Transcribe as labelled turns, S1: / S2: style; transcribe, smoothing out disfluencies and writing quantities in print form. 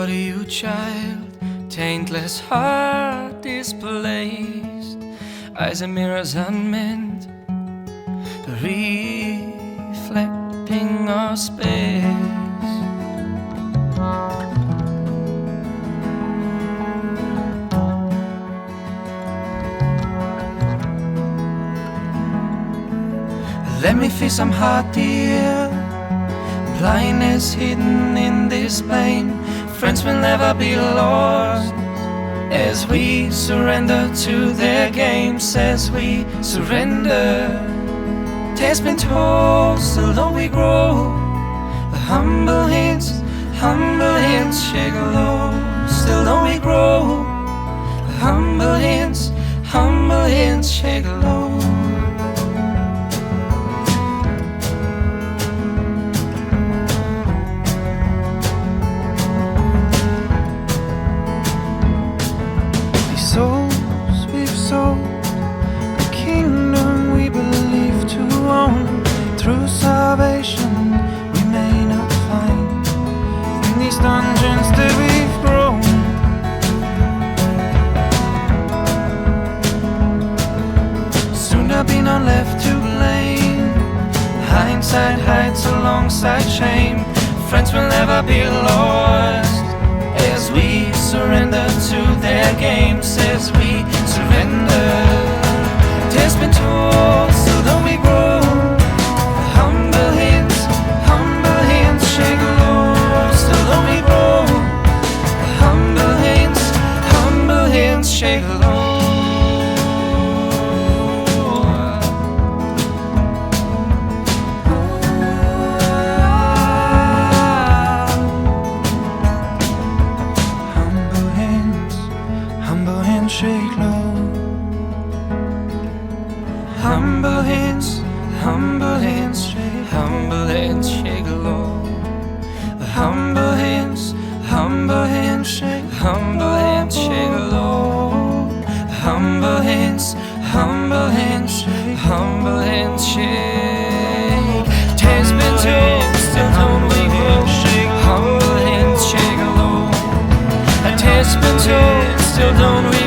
S1: for you, child, taintless heart displaced, eyes and mirrors unmeant, reflecting our space. Let me feel some heart, dear. Blindness hidden in this plane. Friends will never be lost as we surrender to their games. As we surrender, tales been told, still don't we grow. Humble hands shake low. Still don't we grow. Humble hands shake low.
S2: Souls we've sold, the kingdom we believe to own. Through salvation we may not find in these dungeons that we've grown. Soon there'll be none left to blame. Hindsight hides alongside shame. Friends will never be lost as we surrender to their games. As we surrender, tales been told, still don't we grow. Humble hands shake low. Still don't we grow. Humble hands shake low. Shake low. Humble hands shake low. Humble hands shake low. Humble hands shake. Tales been told, still don't we grow. Humble hands shake low. Tales been told, still don't we